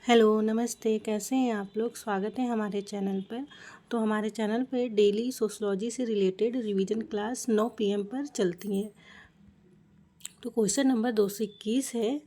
Hello नमस्ते, कैसे हैं आप लोग। स्वागत है हमारे चैनल पर। तो हमारे चैनल पर डेली सोशलॉजी से रिलेटेड रिवीजन क्लास 9 PM पर चलती है। तो क्वेश्चन नंबर 221 है,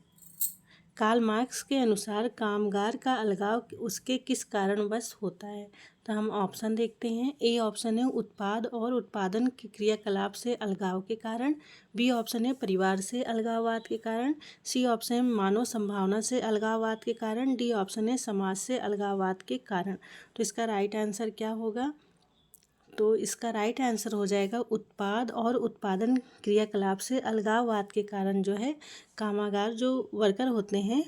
कार्ल मार्क्स के अनुसार कामगार का अलगाव उसके किस कारणवश होता है। तो हम ऑप्शन देखते हैं। ए ऑप्शन है उत्पाद और उत्पादन के क्रियाकलाप से अलगाव के कारण। बी ऑप्शन है परिवार से अलगाववाद के कारण। सी ऑप्शन है मानव संभावना से अलगाववाद के कारण। डी ऑप्शन है समाज से अलगाववाद के कारण। तो इसका राइट आंसर क्या होगा। तो इसका राइट आंसर हो जाएगा उत्पाद और उत्पादन क्रियाकलाप से अलगाववाद के कारण जो है कामगार जो वर्कर होते हैं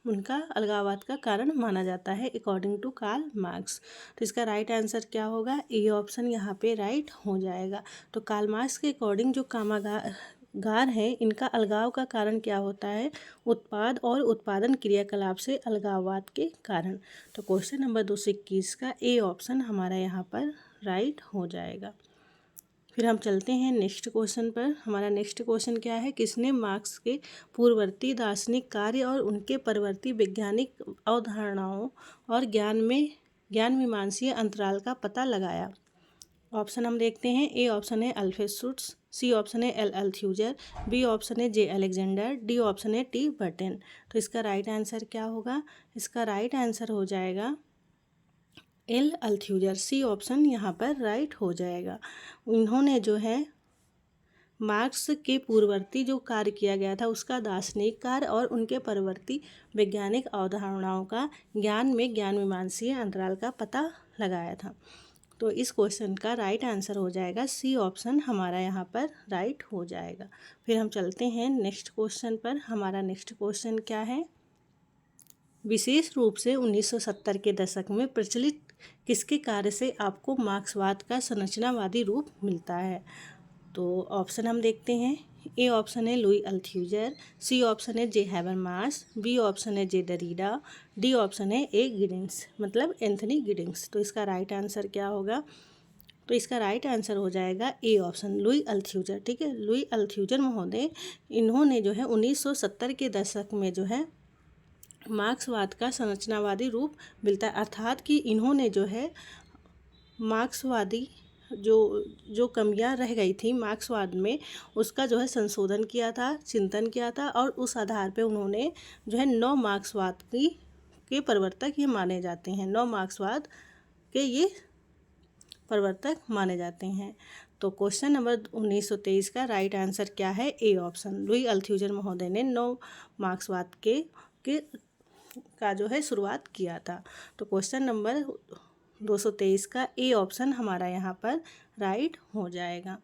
उनका अलगाववाद का कारण माना जाता है अकॉर्डिंग टू कार्ल मार्क्स। तो इसका राइट आंसर क्या होगा। ए ऑप्शन यहाँ पे राइट हो जाएगा। तो कार्ल मार्क्स के अकॉर्डिंग जो कामगार है इनका अलगाव का कारण क्या होता है, उत्पाद और उत्पादन क्रियाकलाप से अलगाववाद के कारण। तो क्वेश्चन नंबर 221 का ए ऑप्शन हमारा यहाँ पर राइट हो जाएगा। फिर हम चलते हैं नेक्स्ट क्वेश्चन पर। हमारा नेक्स्ट क्वेश्चन क्या है, किसने मार्क्स के पूर्ववर्ती दार्शनिक कार्य और उनके परवर्ती वैज्ञानिक अवधारणाओं और ज्ञान मीमांसीय अंतराल का पता लगाया। ऑप्शन हम देखते हैं। ए ऑप्शन है अल्फ्रेड शुट्ज, सी ऑप्शन है एल अल्थ्यूजर, बी ऑप्शन है जे अलेक्जेंडर, डी ऑप्शन है टी बर्टन। तो इसका राइट आंसर क्या होगा। इसका राइट आंसर हो जाएगा एल अल्थ्यूजर। सी ऑप्शन यहाँ पर राइट हो जाएगा। इन्होंने जो है मार्क्स के पूर्ववर्ती जो कार्य किया गया था उसका दार्शनिक कार्य और उनके परवर्ती वैज्ञानिक अवधारणाओं का ज्ञान मीमांसीय अंतराल का पता लगाया था। तो इस क्वेश्चन का राइट आंसर हो जाएगा सी ऑप्शन हमारा यहाँ पर राइट हो जाएगा। फिर हम चलते हैं नेक्स्ट क्वेश्चन पर। हमारा नेक्स्ट क्वेश्चन क्या है, विशेष रूप से 1970 के दशक में प्रचलित किसके कार्य से आपको मार्क्सवाद का संरचनावादी रूप मिलता है। तो ऑप्शन हम देखते हैं। ए ऑप्शन है लुई अल्थ्यूजर, सी ऑप्शन है जे हैबरमास, बी ऑप्शन है जे डरीडा, डी ऑप्शन है ए गिडिंग्स मतलब एंथनी गिडिंग्स। तो इसका राइट आंसर क्या होगा। तो इसका राइट आंसर हो जाएगा ए ऑप्शन लुई अल्थ्यूजर। ठीक है, लुई अल्थ्यूजर महोदय इन्होंने जो है 1970 के दशक में जो है मार्क्सवाद का संरचनावादी रूप मिलता है, अर्थात कि इन्होंने जो है मार्क्सवादी जो जो कमियां रह गई थी मार्क्सवाद में उसका जो है संशोधन किया था, चिंतन किया था और उस आधार पे उन्होंने जो है नव मार्क्सवाद के प्रवर्तक ये माने जाते हैं। नव मार्क्सवाद के ये प्रवर्तक माने जाते हैं। तो क्वेश्चन नंबर 1923 का राइट आंसर क्या है। ए ऑप्शन लुई अल्थ्यूजर महोदय ने नव मार्क्सवाद के का जो है शुरुआत किया था। तो क्वेश्चन नंबर 223 का ए ऑप्शन हमारा यहाँ पर राइट हो जाएगा।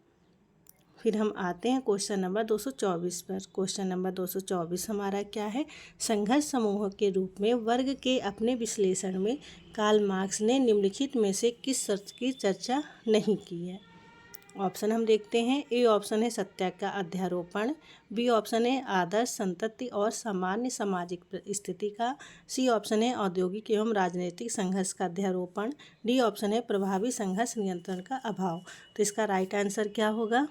फिर हम आते हैं क्वेश्चन नंबर 224 पर। क्वेश्चन नंबर 224 हमारा क्या है, संघर्ष समूह के रूप में वर्ग के अपने विश्लेषण में कार्ल मार्क्स ने निम्नलिखित में से किस शर्त की चर्चा नहीं की है। ऑप्शन हम देखते हैं। ए ऑप्शन है सत्या का अध्यारोपण, बी ऑप्शन है आदर्श संतति और सामान्य सामाजिक स्थिति का, सी ऑप्शन है औद्योगिक एवं राजनीतिक संघर्ष का अध्यारोपण, डी ऑप्शन है प्रभावी संघर्ष नियंत्रण का अभाव। तो इसका राइट आंसर क्या होगा।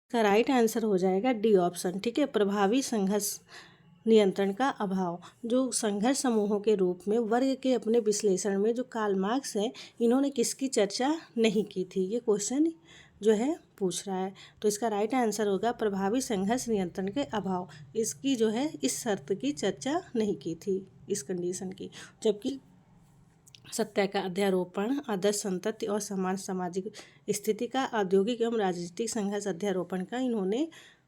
इसका राइट आंसर हो जाएगा डी ऑप्शन। ठीक है, प्रभावी संघर्ष नियंत्रण का अभाव। जो संघर्ष समूहों के रूप में वर्ग के अपने विश्लेषण में जो कार्ल मार्क्स है इन्होंने किसकी चर्चा नहीं की थी, ये क्वेश्चन जो है पूछ रहा है। तो इसका राइट आंसर होगा प्रभावी संघर्ष नियंत्रण के अभाव। इसकी जो है इस शर्त की चर्चा नहीं की थी, इस कंडीशन की। जबकि सत्या का अध्यारोपण, आदर्श संतति और समान सामाजिक स्थिति का, औद्योगिक एवं राजनीतिक संघर्ष अध्यारोपण का इन्होंने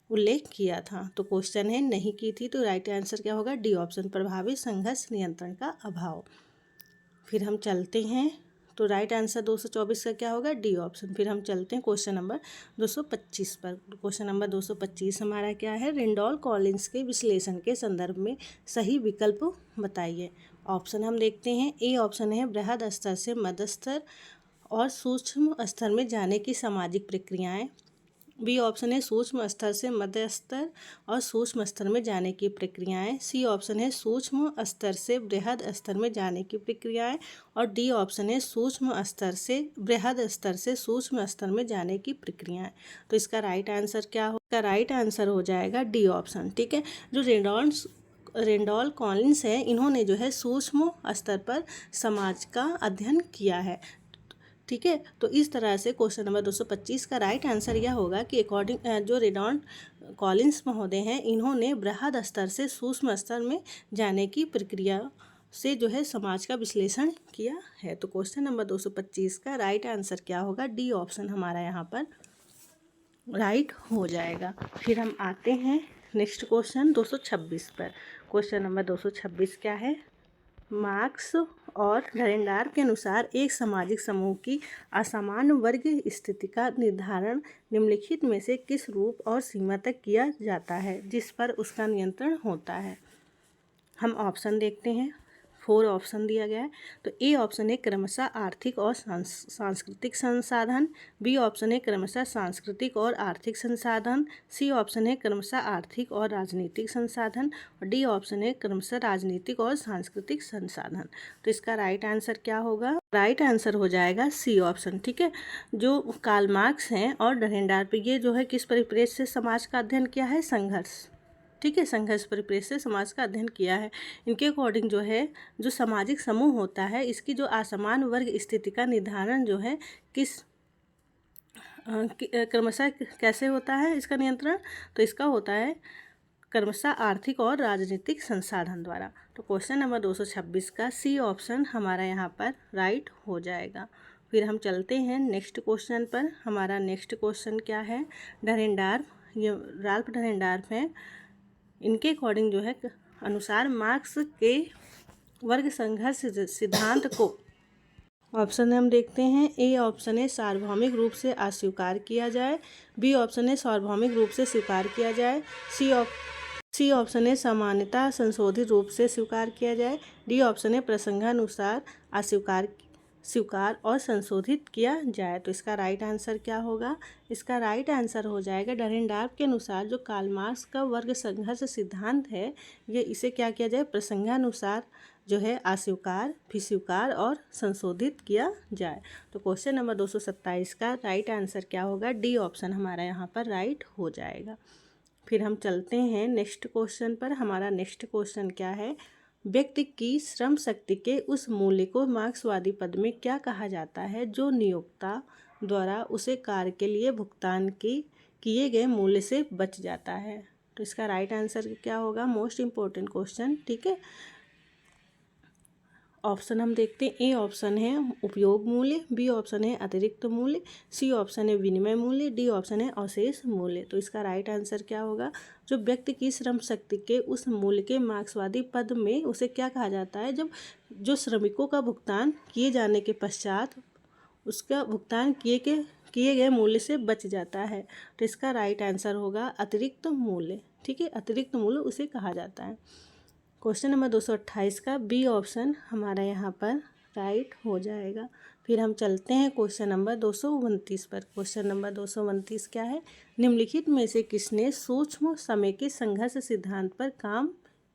उल्लेख किया था। तो क्वेश्चन है नहीं की थी, तो राइट आंसर क्या होगा, डी ऑप्शन प्रभावी संघर्ष नियंत्रण का अभाव। फिर हम चलते हैं, तो राइट आंसर 224 का क्या होगा, डी ऑप्शन। फिर हम चलते हैं क्वेश्चन नंबर 225 पर। क्वेश्चन नंबर 225 हमारा क्या है, रेंडॉल कॉलिंस के विश्लेषण के संदर्भ में सही विकल्प बताइए। ऑप्शन हम देखते हैं। ए ऑप्शन है बृहद स्तर से मध्य स्तर और सूक्ष्म स्तर में जाने की सामाजिक प्रक्रियाएं, बी ऑप्शन है सूक्ष्म स्तर से मध्य स्तर और सूक्ष्म स्तर में जाने की प्रक्रियाएं, सी ऑप्शन है सूक्ष्म स्तर से बृहद स्तर में जाने की प्रक्रियाएं और डी ऑप्शन है सूक्ष्म स्तर से बृहद स्तर से सूक्ष्म स्तर में जाने की प्रक्रियाएं। तो इसका राइट आंसर क्या हो, इसका राइट आंसर हो जाएगा डी ऑप्शन। ठीक है, जो रेंडॉल कॉलिंस है, इन्होंने जो है सूक्ष्म स्तर पर समाज का अध्ययन किया है। ठीक है, तो इस तरह से क्वेश्चन नंबर 225 का राइट आंसर यह होगा कि अकॉर्डिंग जो रेंडॉल कॉलिंस महोदय हैं, इन्होंने बृहद स्तर से सूक्ष्म स्तर में जाने की प्रक्रिया से जो है समाज का विश्लेषण किया है। तो क्वेश्चन नंबर 225 का राइट आंसर क्या होगा? डी ऑप्शन हमारा यहाँ पर राइट हो जाएगा। फिर हम आते हैं नेक्स्ट क्वेश्चन 226 पर। क्वेश्चन नंबर 226 क्या है? मार्क्स और डरेंडार के अनुसार एक सामाजिक समूह की असमान वर्ग स्थिति का निर्धारण निम्नलिखित में से किस रूप और सीमा तक किया जाता है जिस पर उसका नियंत्रण होता है? हम ऑप्शन देखते हैं। 4 ऑप्शन दिया गया है। तो ए ऑप्शन है क्रमशः आर्थिक और सांस्कृतिक संसाधन, बी ऑप्शन है क्रमशः सांस्कृतिक और आर्थिक संसाधन, सी ऑप्शन है क्रमशः आर्थिक और राजनीतिक संसाधन, और डी ऑप्शन है क्रमशः राजनीतिक और सांस्कृतिक संसाधन। तो इसका राइट आंसर क्या होगा? राइट आंसर हो जाएगा सी ऑप्शन। ठीक है, जो कार्ल मार्क्स हैं और डरेंडार पे ये जो है किस परिप्रेक्ष्य से समाज का अध्ययन किया है? संघर्ष। ठीक है, संघर्ष परिप्रेक्ष्य से समाज का अध्ययन किया है। इनके अकॉर्डिंग जो है जो सामाजिक समूह होता है, इसकी जो असमान वर्ग स्थिति का निर्धारण जो है किस क्रमशः कैसे होता है इसका नियंत्रण? तो इसका होता है क्रमशः आर्थिक और राजनीतिक संसाधन द्वारा। तो क्वेश्चन नंबर 226 का सी ऑप्शन हमारा यहाँ पर राइट हो जाएगा। फिर हम चलते हैं नेक्स्ट क्वेश्चन पर। हमारा नेक्स्ट क्वेश्चन क्या है? डरेंडार्फ, ये राल्फ डरेंडार्फ हैं, इनके अकॉर्डिंग जो है अनुसार मार्क्स के वर्ग संघर्ष सिद्धांत को, ऑप्शन हम देखते हैं। ए ऑप्शन है सार्वभौमिक रूप से अस्वीकार किया जाए, बी ऑप्शन है सार्वभौमिक रूप से स्वीकार किया जाए, सी ऑप्शन है समानता संशोधित रूप से स्वीकार किया जाए, डी ऑप्शन है प्रसंगानुसार स्वीकार और संशोधित किया जाए। तो इसका राइट आंसर क्या होगा? इसका राइट आंसर हो जाएगा डरेंडार्फ के अनुसार जो कार्ल मार्क्स का वर्ग संघर्ष सिद्धांत है, ये इसे क्या किया जाए? प्रसंगानुसार जो है अस्वीकार, फिर स्वीकार और संशोधित किया जाए। तो क्वेश्चन नंबर 227 का राइट आंसर क्या होगा? डी ऑप्शन हमारा यहाँ पर राइट हो जाएगा। फिर हम चलते हैं नेक्स्ट क्वेश्चन पर। हमारा नेक्स्ट क्वेश्चन क्या है? व्यक्ति की श्रम शक्ति के उस मूल्य को मार्क्सवादी पद में क्या कहा जाता है जो नियोक्ता द्वारा उसे कार्य के लिए भुगतान किए गए मूल्य से बच जाता है? तो इसका राइट आंसर क्या होगा? Most important question. ठीक है, ऑप्शन हम देखते हैं। ए ऑप्शन है उपयोग मूल्य, बी ऑप्शन है अतिरिक्त मूल्य, सी ऑप्शन है विनिमय मूल्य, डी ऑप्शन है अवशेष मूल्य। तो इसका राइट आंसर क्या होगा? जो व्यक्ति की श्रम शक्ति के उस मूल्य के मार्क्सवादी पद में उसे क्या कहा जाता है जब जो श्रमिकों का भुगतान किए जाने के पश्चात उसका भुगतान किए गए मूल्य से बच जाता है। तो इसका राइट आंसर होगा अतिरिक्त मूल्य। ठीक है, अतिरिक्त मूल्य उसे कहा जाता है। क्वेश्चन नंबर 228 का बी ऑप्शन हमारा यहाँ पर राइट हो जाएगा। फिर हम चलते हैं क्वेश्चन नंबर 229 पर। क्वेश्चन नंबर 229 क्या है? निम्नलिखित में से किसने सूक्ष्म समय के संघर्ष सिद्धांत पर काम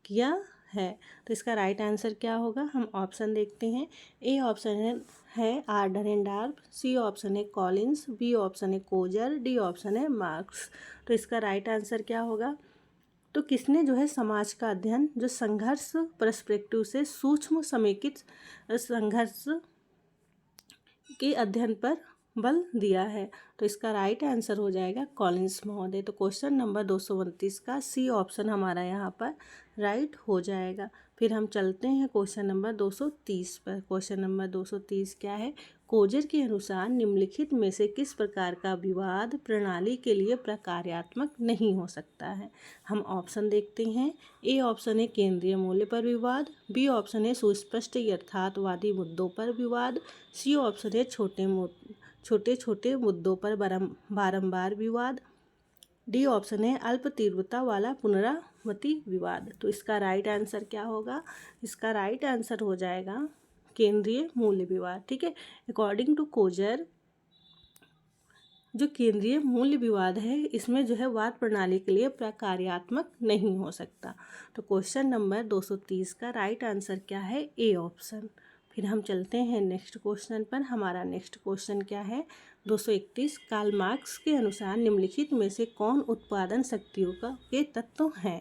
किया है? तो इसका राइट आंसर क्या होगा? हम ऑप्शन देखते हैं। ए ऑप्शन है आर डरेंडार्फ, सी ऑप्शन है कॉलिंस, बी ऑप्शन है कोजर, डी ऑप्शन है मार्क्स। तो इसका राइट आंसर क्या होगा? तो किसने जो है समाज का अध्ययन जो संघर्ष पर्सपेक्टिव से सूक्ष्म समेकित संघर्ष के अध्ययन पर बल दिया है? तो इसका राइट आंसर हो जाएगा कॉलिंस महोदय। तो क्वेश्चन नंबर 229 का सी ऑप्शन हमारा यहाँ पर राइट हो जाएगा। फिर हम चलते हैं क्वेश्चन नंबर 230 पर। क्वेश्चन नंबर 230 क्या है? कोजर के अनुसार निम्नलिखित में से किस प्रकार का विवाद प्रणाली के लिए प्रकार्यात्मक नहीं हो सकता है? हम ऑप्शन देखते हैं। ए ऑप्शन है केंद्रीय मूल्य पर विवाद, बी ऑप्शन है सुस्पष्ट यथार्थवादी मुद्दों पर विवाद, सी ऑप्शन है छोटे छोटे मुद्दों पर बारंबार विवाद, डी ऑप्शन है अल्प तीव्रता वाला पुनरावृत्ति विवाद। तो इसका राइट आंसर क्या होगा? इसका राइट आंसर हो जाएगा केंद्रीय मूल्य विवाद। ठीक है, अकॉर्डिंग टू कोजर जो केंद्रीय मूल्य विवाद है इसमें जो है वाद प्रणाली के लिए प्रकार्यात्मक नहीं हो सकता। तो क्वेश्चन नंबर 230 का राइट आंसर क्या है? A option. फिर हम चलते हैं नेक्स्ट क्वेश्चन पर। हमारा नेक्स्ट क्वेश्चन क्या है? 231 कार्ल मार्क्स के अनुसार निम्नलिखित में से कौन उत्पादन शक्तियों के तत्व हैं?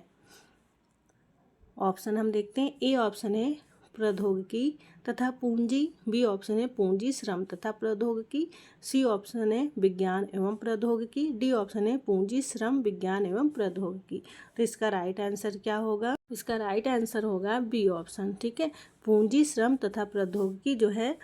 ऑप्शन हम देखते हैं। ए ऑप्शन है प्रौद्योगिकी तथा पूंजी, बी ऑप्शन है पूंजी श्रम तथा प्रौद्योगिकी, सी ऑप्शन है विज्ञान एवं प्रौद्योगिकी, डी ऑप्शन है पूंजी श्रम विज्ञान एवं प्रौद्योगिकी। तो इसका राइट आंसर क्या होगा? इसका राइट आंसर होगा बी ऑप्शन। ठीक है, पूंजी श्रम तथा प्रौद्योगिकी जो है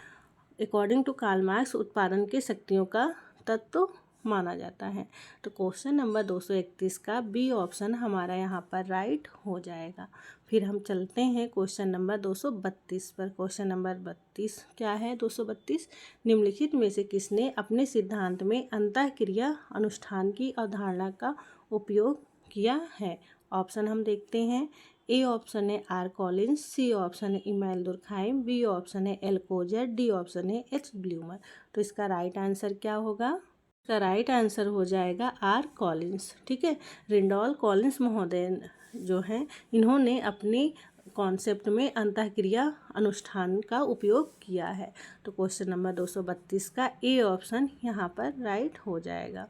अकॉर्डिंग टू कार्ल मार्क्स उत्पादन के शक्तियों का तत्व माना जाता है। तो क्वेश्चन नंबर 231 का बी ऑप्शन हमारा यहाँ पर राइट हो जाएगा। फिर हम चलते हैं क्वेश्चन नंबर 232 पर। क्वेश्चन नंबर 32 क्या है? 232, निम्नलिखित में से किसने अपने सिद्धांत में अंतःक्रिया अनुष्ठान की अवधारणा का उपयोग किया है? ऑप्शन हम देखते हैं। ए ऑप्शन है आर कॉलिंस, सी ऑप्शन है इमाइल दुर्खाइम, बी ऑप्शन है एल कोजर, डी ऑप्शन है एच ब्लूमर। तो इसका राइट आंसर क्या होगा? इसका राइट आंसर हो जाएगा आर कॉलिंस। ठीक है, रेंडॉल कॉलिंस महोदय जो हैं इन्होंने अपने कॉन्सेप्ट में अंतःक्रिया अनुष्ठान का उपयोग किया है। तो क्वेश्चन नंबर 232 का ए ऑप्शन यहाँ पर राइट हो जाएगा।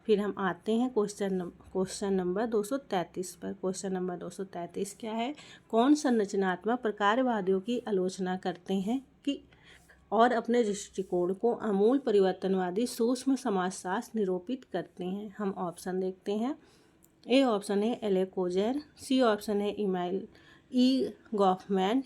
फिर हम आते हैं क्वेश्चन नंबर 233 पर। क्वेश्चन नंबर 233 क्या है? कौन संरचनात्मक प्रकारवादियों की आलोचना करते हैं कि और अपने दृष्टिकोण को आमूल परिवर्तनवादी सूक्ष्म समाजशास्त्र निरूपित करते हैं? हम ऑप्शन देखते हैं। ए ऑप्शन है एल कोजर, सी ऑप्शन है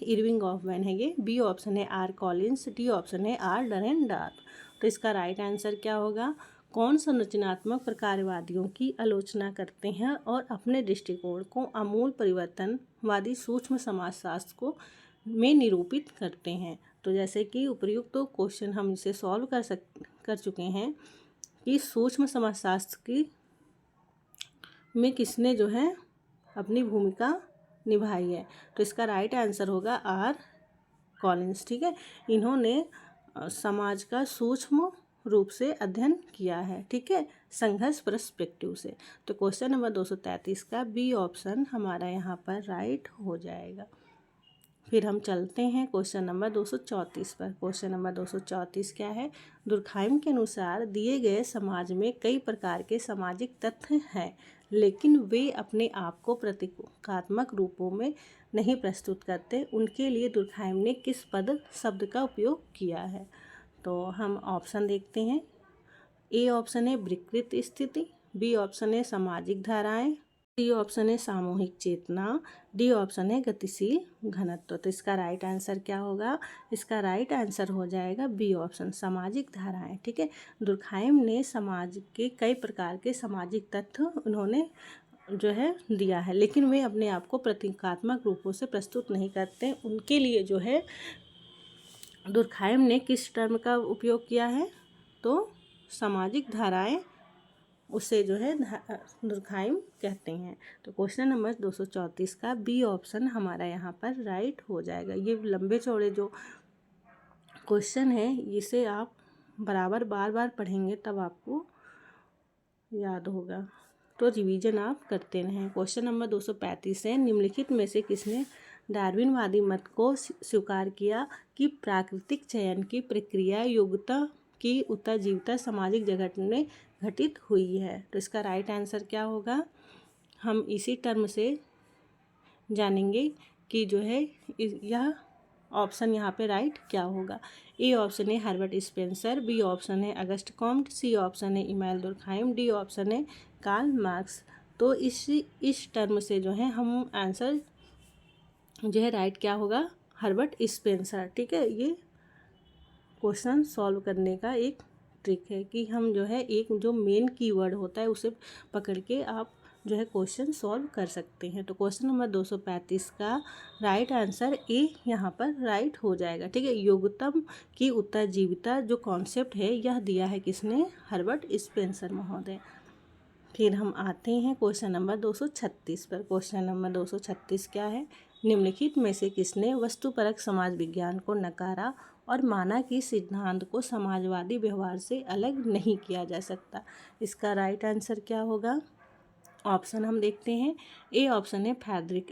इरविंग गॉफमैन है ये, बी ऑप्शन है आर कॉलिंस, डी ऑप्शन है आर डरेन डार्क। तो इसका राइट आंसर क्या होगा? कौन संरचनात्मक प्रकारवादियों की आलोचना करते हैं और अपने दृष्टिकोण को आमूल परिवर्तनवादी सूक्ष्म समाजशास्त्र को में निरूपित करते हैं? तो जैसे कि उपर्युक्त तो क्वेश्चन हम इसे सॉल्व कर चुके हैं कि सूक्ष्म समाजशास्त्र की में किसने जो है अपनी भूमिका निभाई है। तो इसका राइट आंसर होगा आर कॉलिंस। ठीक है, इन्होंने समाज का सूक्ष्म रूप से अध्ययन किया है। ठीक है, संघर्ष पर्सपेक्टिव से। तो क्वेश्चन नंबर 233 का बी ऑप्शन हमारा यहाँ पर राइट हो जाएगा। फिर हम चलते हैं क्वेश्चन नंबर 234 पर। क्वेश्चन नंबर 234 क्या है? दुर्खाइम के अनुसार दिए गए समाज में कई प्रकार के सामाजिक तत्व हैं, लेकिन वे अपने आप को प्रतीकात्मक रूपों में नहीं प्रस्तुत करते। उनके लिए दुर्खाइम ने किस पद शब्द का उपयोग किया है? तो हम ऑप्शन देखते हैं। ए ऑप्शन है विकृत स्थिति, बी ऑप्शन है सामाजिक धाराएं, सी ऑप्शन है सामूहिक चेतना, डी ऑप्शन है गतिशील घनत्व। तो इसका राइट आंसर क्या होगा? इसका राइट आंसर हो जाएगा बी ऑप्शन, सामाजिक धाराएं। ठीक है, दुर्खाइम ने समाज के कई प्रकार के सामाजिक तत्व उन्होंने जो है दिया है, लेकिन वे अपने आप को प्रतीकात्मक रूपों से प्रस्तुत नहीं करते। उनके लिए जो है दुर्खाइम ने किस टर्म का उपयोग किया है? तो सामाजिक धाराएं उसे जो है दुर्खाइम कहते हैं। तो क्वेश्चन नंबर 234 का बी ऑप्शन हमारा यहाँ पर राइट हो जाएगा। ये लंबे चौड़े जो क्वेश्चन है इसे आप बराबर बार बार पढ़ेंगे तब आपको याद होगा, तो रिवीजन आप करते रहें। क्वेश्चन नंबर 235 है, निम्नलिखित में से किसने डार्विनवादी मत को स्वीकार किया कि प्राकृतिक चयन की प्रक्रिया योग्यता की उत्तरजीविता सामाजिक जगत में घटित हुई है? तो इसका राइट आंसर क्या होगा? हम इसी टर्म से जानेंगे कि जो है यह ऑप्शन यहाँ पे राइट क्या होगा। ए ऑप्शन है हर्बर्ट स्पेंसर, बी ऑप्शन है अगस्ट कॉम्ट, सी ऑप्शन है इमाइल दुर्खाइम, डी ऑप्शन है कार्ल मार्क्स। तो इस टर्म से जो है हम आंसर जो है राइट क्या होगा? Herbert Spencer. ठीक है, ये क्वेश्चन सॉल्व करने का एक ट्रिक है कि हम जो है एक जो मेन कीवर्ड होता है उसे पकड़ के आप जो है क्वेश्चन सॉल्व कर सकते हैं। तो क्वेश्चन नंबर 235 का राइट आंसर ए यहाँ पर राइट हो जाएगा। ठीक है, योग्यतम की उत्तरजीविता जो कॉन्सेप्ट है यह दिया है किसने? हर्बर्ट स्पेंसर महोदय। फिर हम आते हैं क्वेश्चन नंबर 236 पर। क्वेश्चन नंबर 236 क्या है? निम्नलिखित में से किसने वस्तुपरक समाज विज्ञान को नकारा और माना कि सिद्धांत को समाजवादी व्यवहार से अलग नहीं किया जा सकता? इसका राइट आंसर क्या होगा? ऑप्शन हम देखते हैं। ए ऑप्शन है फ्रेडरिक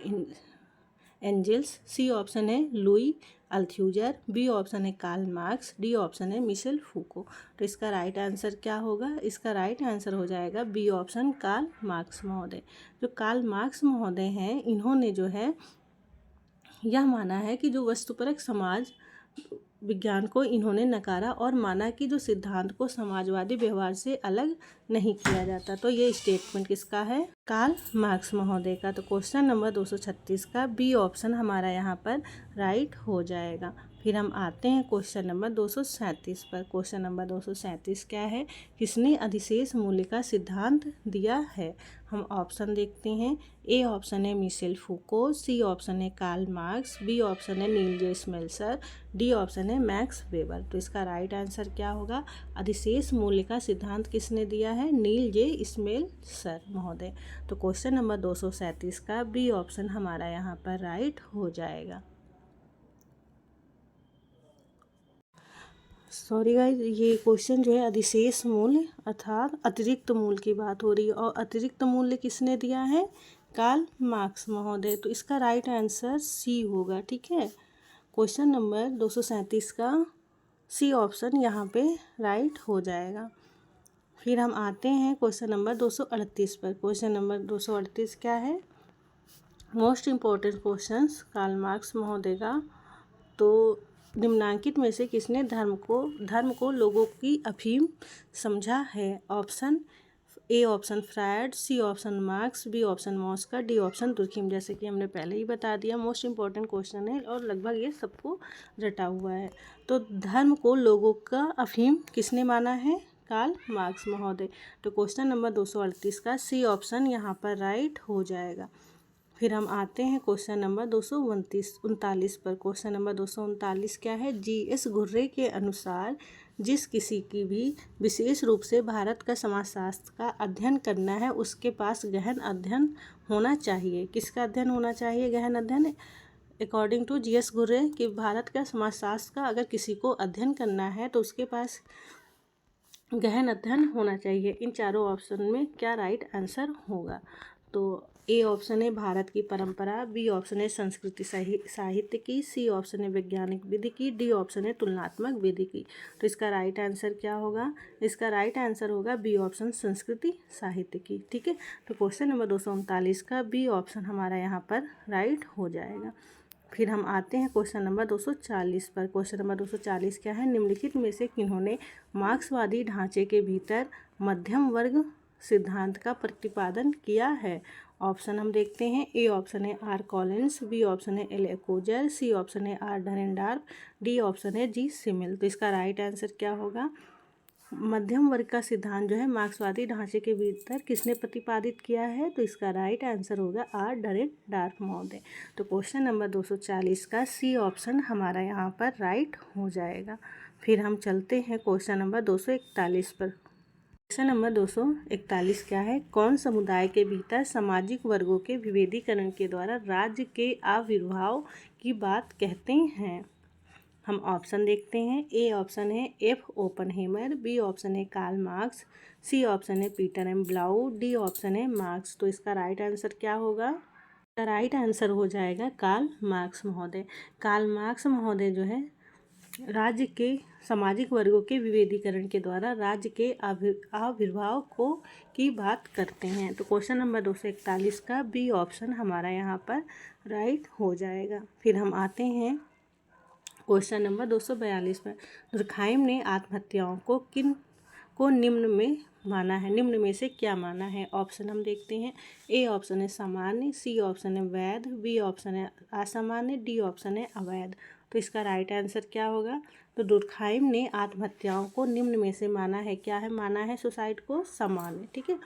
एंजल्स, सी ऑप्शन है लुई अल्थ्यूजर, बी ऑप्शन है कार्ल मार्क्स, डी ऑप्शन है मिशेल फूको। तो इसका राइट आंसर क्या होगा? इसका राइट आंसर हो जाएगा बी ऑप्शन कार्ल मार्क्स महोदय। जो कार्ल मार्क्स महोदय हैं इन्होंने जो है यह माना है कि जो वस्तुपरक समाज विज्ञान को इन्होंने नकारा और माना कि जो सिद्धांत को समाजवादी व्यवहार से अलग नहीं किया जाता। तो ये स्टेटमेंट किसका है? कार्ल मार्क्स महोदय का। तो क्वेश्चन नंबर 236 का बी ऑप्शन हमारा यहाँ पर राइट हो जाएगा। फिर हम आते हैं क्वेश्चन नंबर 237 पर। क्वेश्चन नंबर 237 क्या है? किसने अधिशेष मूल्य का सिद्धांत दिया है? हम ऑप्शन देखते हैं। ए ऑप्शन है मिशेल फूको, सी ऑप्शन है कार्ल मार्क्स, बी ऑप्शन है नील जे स्मेल्सर, डी ऑप्शन है मैक्स वेबर। तो इसका राइट आंसर क्या होगा? अधिशेष मूल्य का सिद्धांत किसने दिया है? नील जे स्मेल्सर महोदय। तो क्वेश्चन नंबर 237 का बी ऑप्शन हमारा यहाँ पर राइट हो जाएगा। सॉरी गाइस, ये क्वेश्चन जो है अधिशेष मूल्य अर्थात अतिरिक्त मूल्य की बात हो रही है, और अतिरिक्त मूल्य किसने दिया है? कार्ल मार्क्स महोदय। तो इसका राइट आंसर सी होगा। ठीक है, क्वेश्चन नंबर 237 का सी ऑप्शन यहाँ पे राइट हो जाएगा। फिर हम आते हैं क्वेश्चन नंबर 238 पर। क्वेश्चन नंबर 238 क्या है? Most important questions Karl Marx महोदय का। तो निम्नांकित में से किसने धर्म को लोगों की अफीम समझा है? Option A option Freud, C option Marx, B option Mosca, D option Durkheim. जैसे कि हमने पहले ही बता दिया, मोस्ट इम्पॉर्टेंट क्वेश्चन है और लगभग ये सबको रटा हुआ है। तो धर्म को लोगों का अफीम किसने माना है? कार्ल मार्क्स महोदय। तो क्वेश्चन नंबर 238 का सी ऑप्शन यहाँ पर राइट हो जाएगा। फिर हम आते हैं क्वेश्चन नंबर 239 पर। क्वेश्चन नंबर 239 क्या है? जी.एस. घुर्रे के अनुसार जिस किसी की भी विशेष रूप से भारत का समाजशास्त्र का अध्ययन करना है उसके पास गहन अध्ययन होना चाहिए। किसका अध्ययन होना चाहिए? गहन अध्ययन। According to GS. घुर्रे कि भारत का समाजशास्त्र का अगर किसी को अध्ययन करना है तो उसके पास गहन अध्ययन होना चाहिए। इन चारों ऑप्शन में क्या राइट आंसर होगा? तो ए ऑप्शन है भारत की परंपरा, बी ऑप्शन है संस्कृति साहित्य की, सी ऑप्शन है वैज्ञानिक विधि की, डी ऑप्शन है तुलनात्मक विधि की। तो इसका राइट आंसर क्या होगा? इसका राइट आंसर होगा बी ऑप्शन संस्कृति साहित्य की। ठीक है, तो क्वेश्चन नंबर 239 का बी ऑप्शन हमारा यहाँ पर राइट हो जाएगा। फिर हम आते हैं क्वेश्चन नंबर 240 पर। क्वेश्चन नंबर 240 क्या है? निम्नलिखित में से किन्होंने मार्क्सवादी ढांचे के भीतर मध्यम वर्ग सिद्धांत का प्रतिपादन किया है? ऑप्शन हम देखते हैं। ए ऑप्शन है आर कॉलिंस, बी ऑप्शन है एल एकोजर, सी ऑप्शन है आर डरेंडार्फ, डी ऑप्शन है जी सिमिल। तो इसका राइट आंसर क्या होगा? मध्यम वर्ग का सिद्धांत जो है मार्क्सवादी ढांचे के भीतर किसने प्रतिपादित किया है? तो इसका राइट आंसर होगा आर डरेंडार्फ महोदय। तो क्वेश्चन नंबर 240 का सी ऑप्शन हमारा यहाँ पर राइट हो जाएगा। फिर हम चलते हैं क्वेश्चन नंबर 241 पर। क्वेश्चन नंबर 241 क्या है? कौन समुदाय के भीतर सामाजिक वर्गों के विभेदीकरण के द्वारा राज्य के आविर्भाव की बात कहते हैं? हम ऑप्शन देखते हैं। ए ऑप्शन है एफ ओपनहेमर, बी ऑप्शन है कार्ल मार्क्स, सी ऑप्शन है पीटर एम ब्लाउ, डी ऑप्शन है मार्क्स। तो इसका राइट आंसर क्या होगा? इसका राइट आंसर हो जाएगा कार्ल मार्क्स महोदय। कार्ल मार्क्स महोदय जो है राज्य के सामाजिक वर्गों के विभेदीकरण के द्वारा राज्य के आविर्भाव को की बात करते हैं। तो क्वेश्चन नंबर 241 का बी ऑप्शन हमारा यहाँ पर राइट हो जाएगा। फिर हम आते हैं क्वेश्चन नंबर 242 पर। दुर्खाइम ने आत्महत्याओं को निम्न में माना है। निम्न में से क्या माना है? ऑप्शन हम देखते हैं। ए ऑप्शन है सामान्य, सी ऑप्शन है वैध, बी ऑप्शन है असामान्य, डी ऑप्शन है अवैध। तो इसका राइट आंसर क्या होगा? तो दुर्खाइम ने आत्महत्याओं को निम्न में से माना है। क्या है? माना है सुसाइड को सामान्य। ठीक है,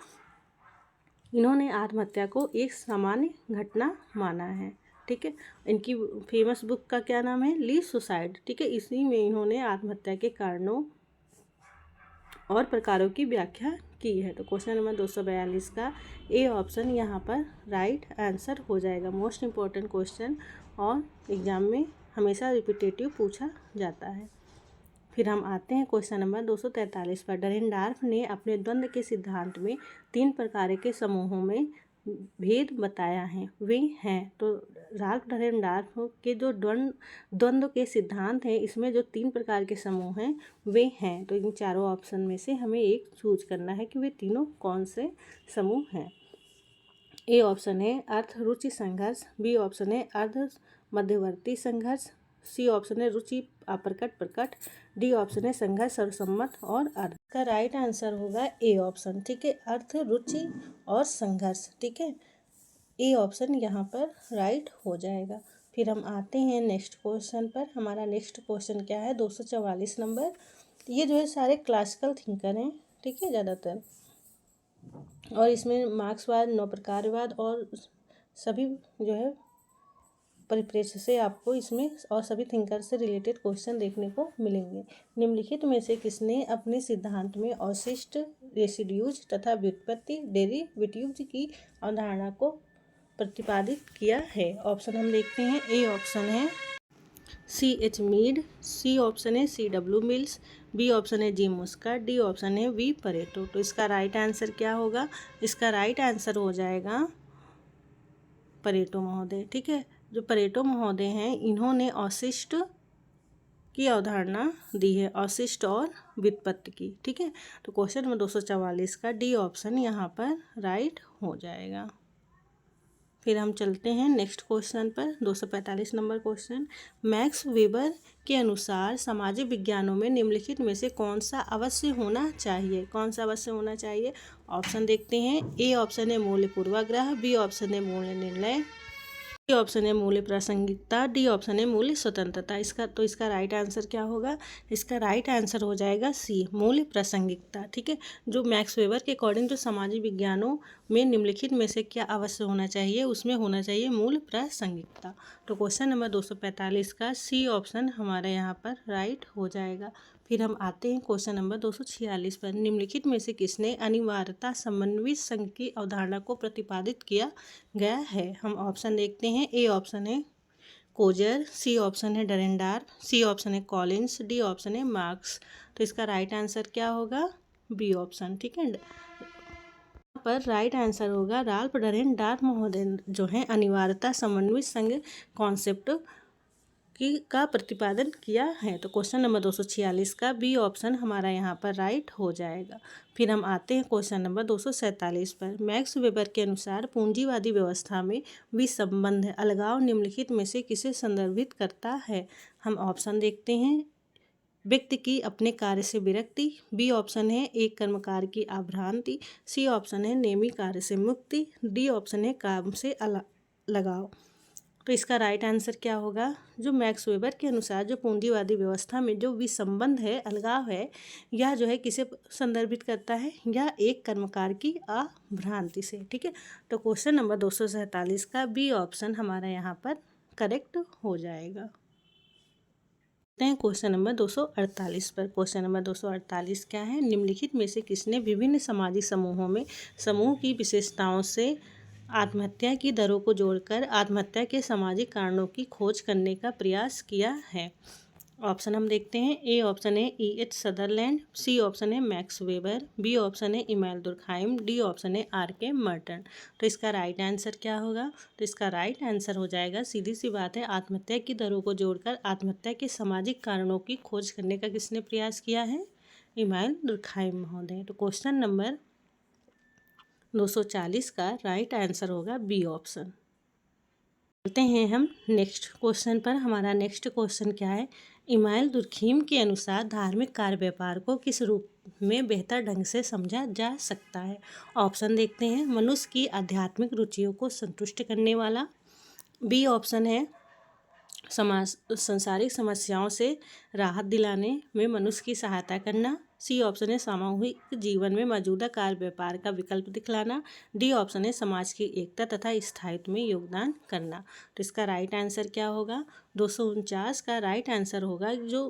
इन्होंने आत्महत्या को एक सामान्य घटना माना है। ठीक है, इनकी फेमस बुक का क्या नाम है? ली सुसाइड। ठीक है, इसी में इन्होंने आत्महत्या के कारणों और प्रकारों की व्याख्या की है। तो क्वेश्चन नंबर 242 का ए ऑप्शन यहाँ पर राइट आंसर हो जाएगा। मोस्ट इम्पॉर्टेंट क्वेश्चन और एग्जाम में हमेशा रिपीटेटिव पूछा जाता है। फिर हम आते हैं क्वेश्चन नंबर 243 पर। डरेंडार्फ ने अपने द्वंद्व के सिद्धांत में 3 प्रकार के समूहों में भेद बताया है। वे हैं, तो राल्फ डरेंडार्फ के जो द्वंद्व के सिद्धांत हैं इसमें जो 3 प्रकार के समूह हैं वे हैं। तो इन चारों ऑप्शन में से हमें एक चूज करना है कि वे तीनों कौन से समूह हैं। ए ऑप्शन है अर्थ रुचि संघर्ष, बी ऑप्शन है अर्ध मध्यवर्ती संघर्ष, सी ऑप्शन है रुचि अप्रकट प्रकट, डी ऑप्शन है संघर्ष सर्वसम्मत और अर्थ। का राइट आंसर होगा ए ऑप्शन, ठीक है, अर्थ, रुचि और संघर्ष, ठीक है, ए ऑप्शन यहाँ पर राइट हो जाएगा। फिर हम आते हैं नेक्स्ट क्वेश्चन पर। हमारा नेक्स्ट क्वेश्चन क्या है, 244 नंबर। ये जो है सारे क्लासिकल थिंकर हैं, ठीक है, ज़्यादातर, और इसमें मार्क्सवाद, नौ प्रकारवाद और सभी जो है परिप्रेक्ष्य से आपको इसमें और सभी थिंकर से रिलेटेड क्वेश्चन देखने को मिलेंगे। निम्नलिखित में से किसने अपने सिद्धांत में अवशिष्ट, रेसिड्यूज तथा व्युत्पत्ति, डेरिवेटिव्स की अवधारणा को प्रतिपादित किया है? ऑप्शन हम देखते हैं। ए ऑप्शन है C.H. मीड, सी ऑप्शन है C.W. मिल्स, बी ऑप्शन है जी मुस्का, डी ऑप्शन है वी परेटो। तो इसका राइट आंसर क्या होगा? इसका राइट आंसर हो जाएगा परेटो महोदय, ठीक है। जो परेटो महोदय हैं, इन्होंने अवशिष्ट की अवधारणा दी है, अवशिष्ट और व्युत्पत्ति की, ठीक है। तो क्वेश्चन नंबर 244 का डी ऑप्शन यहाँ पर राइट हो जाएगा। फिर हम चलते हैं नेक्स्ट क्वेश्चन पर, 245 नंबर क्वेश्चन। मैक्स वेबर के अनुसार सामाजिक विज्ञानों में निम्नलिखित में से कौन सा अवश्य होना चाहिए? कौन सा अवश्य होना चाहिए? ऑप्शन देखते हैं। ए ऑप्शन है मूल्य पूर्वाग्रह, बी ऑप्शन है मूल्य निर्णय, डी ऑप्शन है मूल्य प्रासंगिकता, डी ऑप्शन है मूल्य स्वतंत्रता। इसका राइट आंसर क्या होगा? इसका राइट आंसर हो जाएगा सी, मूल्य प्रासंगिकता, ठीक है। जो मैक्स वेबर के अकॉर्डिंग जो सामाजिक विज्ञानों में निम्नलिखित में से क्या अवश्य होना चाहिए, उसमें होना चाहिए मूल्य प्रासंगिकता। तो क्वेश्चन नंबर 245 का सी ऑप्शन हमारे यहाँ पर राइट हो जाएगा। फिर हम आते हैं क्वेश्चन नंबर 246 पर। निम्नलिखित में से किसने अनिवार्यता समन्वित संघ की अवधारणा को प्रतिपादित किया गया है? हम ऑप्शन देखते हैं। ए ऑप्शन है कोजर, सी ऑप्शन है डरेंडार, सी ऑप्शन है कॉलिंस, डी ऑप्शन है मार्क्स। तो इसका राइट आंसर क्या होगा? बी ऑप्शन, ठीक है। पर राइट आंसर होगा राल्फ डरेंडार महोदय जो है अनिवार्यता समन्वित संघ कॉन्सेप्ट का प्रतिपादन किया है। तो क्वेश्चन नंबर 246 का बी ऑप्शन हमारा यहाँ पर राइट हो जाएगा। फिर हम आते हैं क्वेश्चन नंबर 247 पर। मैक्स वेबर के अनुसार पूंजीवादी व्यवस्था में विसंबंध अलगाव निम्नलिखित में से किसे संदर्भित करता है? हम ऑप्शन देखते हैं। व्यक्ति की अपने कार्य से विरक्ति, बी ऑप्शन है एक कर्मकार की आभ्रांति, सी ऑप्शन है नेमी कार्य से मुक्ति, डी ऑप्शन है काम से लगाव। तो इसका राइट आंसर क्या होगा? जो मैक्स वेबर के अनुसार जो पूंजीवादी व्यवस्था में जो विसंबंध है, अलगाव है, यह जो है किसे संदर्भित करता है? यह एक कर्मकार की अभ्रांति से, ठीक है। तो क्वेश्चन नंबर 247 का बी ऑप्शन हमारा यहाँ पर करेक्ट हो जाएगा। क्वेश्चन नंबर 248 पर। क्वेश्चन नंबर 248 क्या है? निम्नलिखित में से किसने विभिन्न सामाजिक समूहों में समूह की विशेषताओं से आत्महत्या की दरों को जोड़कर आत्महत्या के सामाजिक कारणों की खोज करने का प्रयास किया है? ऑप्शन हम देखते हैं। ए ऑप्शन है E.H. सदरलैंड, सी ऑप्शन है मैक्स वेबर, बी ऑप्शन है इमैनुएल दुर्खाइम, डी ऑप्शन है R.K. मर्टन। तो इसका राइट आंसर क्या होगा? तो इसका राइट आंसर हो जाएगा, सीधी सी बात है, आत्महत्या की दरों को जोड़कर आत्महत्या के सामाजिक कारणों की खोज करने का किसने प्रयास किया है? इमैनुएल दुर्खाइम महोदय। तो क्वेश्चन नंबर 240 का राइट आंसर होगा बी ऑप्शन। चलते हैं हम नेक्स्ट क्वेश्चन पर। हमारा नेक्स्ट क्वेश्चन क्या है? इमैनुएल दुर्खीम के अनुसार धार्मिक कार्य व्यापार को किस रूप में बेहतर ढंग से समझा जा सकता है? ऑप्शन देखते हैं। मनुष्य की आध्यात्मिक रुचियों को संतुष्ट करने वाला, बी ऑप्शन है संसारिक समस्याओं से राहत दिलाने में मनुष्य की सहायता करना, सी ऑप्शन है सामूहिक जीवन में मौजूदा कार्य व्यापार का विकल्प दिखलाना, डी ऑप्शन है समाज की एकता तथा स्थायित्व में योगदान करना। तो इसका राइट आंसर क्या होगा? 249 का राइट आंसर होगा जो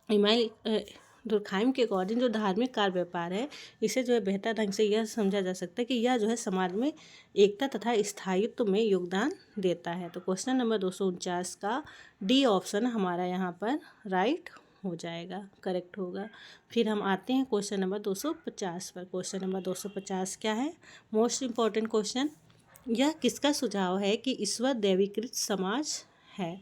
इमैनुएल दुर्खाइम के अकॉर्डिंग जो धार्मिक कार्य व्यापार है, इसे जो है बेहतर ढंग से यह समझा जा सकता है कि यह जो है समाज में एकता तथा स्थायित्व में योगदान देता है। तो क्वेश्चन नंबर 249 का डी ऑप्शन हमारा यहाँ पर राइट हो जाएगा, करेक्ट होगा। फिर हम आते हैं क्वेश्चन नंबर 250 पर। क्वेश्चन नंबर 250 क्या है? Most important question. यह किसका सुझाव है कि ईश्वर दैवीकृत समाज है?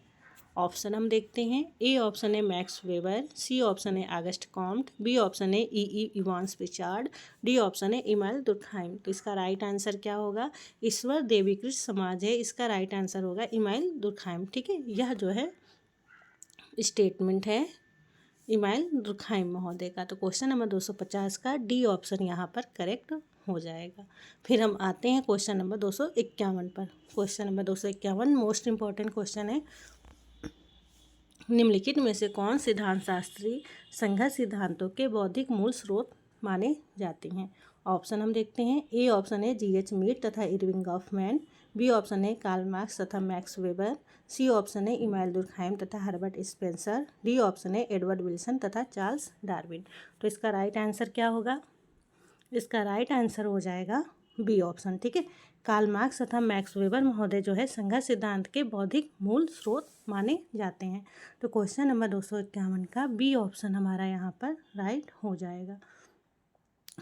ऑप्शन हम देखते हैं। ए ऑप्शन है मैक्स वेबर, सी ऑप्शन है ऑगस्ट कॉम्ट, बी ऑप्शन है इवांस प्रिचार्ड, डी ऑप्शन है इमाइल दुर्कहाइम। तो इसका राइट आंसर क्या होगा? ईश्वर देवीकृत समाज है, इसका राइट आंसर होगा इमाइल दुर्कहाइम। ठीक है, यह जो है स्टेटमेंट है इमाइल दुर्कहाइम महोदय का। तो क्वेश्चन नंबर 250 का डी ऑप्शन यहाँ पर करेक्ट हो जाएगा। फिर हम आते हैं क्वेश्चन नंबर 251 पर। Question number 251 most important question है। निम्नलिखित में से कौन सिद्धांत शास्त्री संघर्ष सिद्धांतों के बौद्धिक मूल स्रोत माने जाते हैं? ऑप्शन हम देखते हैं। ए ऑप्शन है G.H. मीड तथा इरविंग गॉफमैन, बी ऑप्शन है कार्ल मार्क्स तथा मैक्स वेबर, सी ऑप्शन है इमाइल दुर्कहाइम तथा हर्बर्ट स्पेंसर, डी ऑप्शन है एडवर्ड विल्सन तथा चार्ल्स डार्विन। तो इसका राइट आंसर क्या होगा? इसका राइट आंसर हो जाएगा बी ऑप्शन। ठीक है, कार्ल मार्क्स तथा मैक्स वेबर महोदय जो है संघर्ष सिद्धांत के बौद्धिक मूल स्रोत माने जाते हैं। तो क्वेश्चन नंबर 251 का बी ऑप्शन हमारा यहाँ पर राइट हो जाएगा।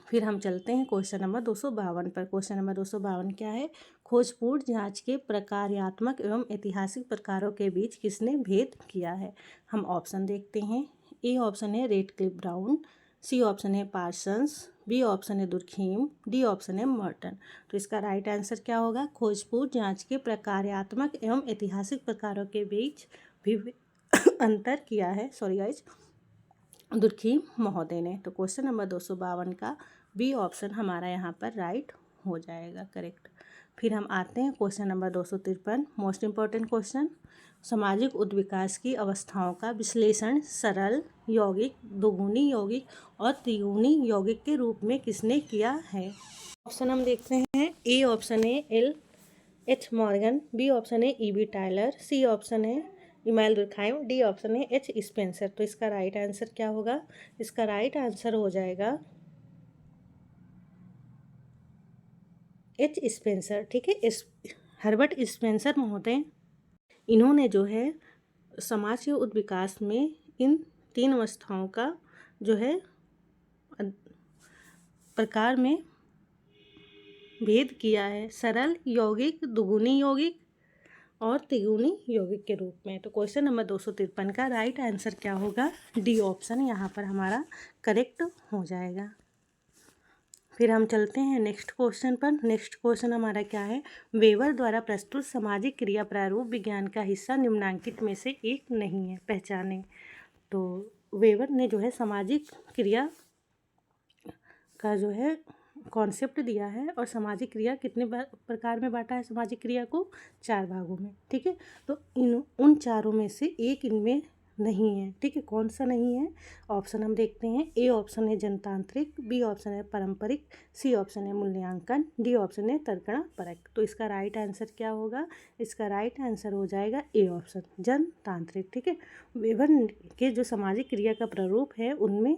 फिर हम चलते हैं क्वेश्चन नंबर 252 पर। क्वेश्चन नंबर 252 क्या है? खोजपूर्ण जांच के प्रकार्यात्मक एवं ऐतिहासिक प्रकारों के बीच किसने भेद किया है? हम ऑप्शन देखते हैं। ए ऑप्शन है रेडक्लिफ ब्राउन, सी ऑप्शन है पार्सन्स, बी ऑप्शन है दुर्कहीम, डी ऑप्शन है मर्टन। तो इसका राइट आंसर क्या होगा? खोजपूर्ण जांच के प्रकार्यात्मक एवं ऐतिहासिक प्रकारों के बीच भी अंतर किया है, सॉरी गाइज, दुर्कहीम महोदय ने। तो क्वेश्चन नंबर 252 का बी ऑप्शन हमारा यहाँ पर राइट हो जाएगा, करेक्ट। फिर हम आते हैं question number 253 most important question. सामाजिक उद्विकास की अवस्थाओं का विश्लेषण सरल यौगिक, दोगुनी यौगिक और त्रिगुणी यौगिक के रूप में किसने किया है? ऑप्शन हम देखते हैं। ए ऑप्शन है L.H. मॉर्गन, बी ऑप्शन है E.B. टायलर, सी ऑप्शन है इमाइल दुर्कहाइम, डी ऑप्शन है H. स्पेंसर। तो इसका राइट आंसर क्या होगा? इसका राइट आंसर हो जाएगा H. स्पेंसर। ठीक है, हर्बर्ट स्पेंसर महोदय, इन्होंने जो है समाज के उद्विकास में इन 3 अवस्थाओं का जो है प्रकार में भेद किया है, सरल यौगिक, दुगुनी यौगिक और त्रिगुणी यौगिक के रूप में। तो क्वेश्चन नंबर 253 का राइट आंसर क्या होगा? डी ऑप्शन यहाँ पर हमारा करेक्ट हो जाएगा। फिर हम चलते हैं नेक्स्ट क्वेश्चन पर। नेक्स्ट क्वेश्चन हमारा क्या है? वेबर द्वारा प्रस्तुत सामाजिक क्रिया प्रारूप विज्ञान का हिस्सा निम्नलिखित में से एक नहीं है, पहचानें। तो वेबर ने जो है सामाजिक क्रिया का जो है कॉन्सेप्ट दिया है और सामाजिक क्रिया कितने प्रकार में बांटा है? सामाजिक क्रिया को 4 भागों में। ठीक है, तो उन चारों में से एक इनमें नहीं है। ठीक है, कौन सा नहीं है? ऑप्शन हम देखते हैं। ए ऑप्शन है जनतांत्रिक, बी ऑप्शन है पारंपरिक, सी ऑप्शन है मूल्यांकन, डी ऑप्शन है तर्कणा परक। तो इसका राइट आंसर क्या होगा? इसका राइट आंसर हो जाएगा ए ऑप्शन, जनतांत्रिक। ठीक है, वेबर के जो सामाजिक क्रिया का प्रारूप है उनमें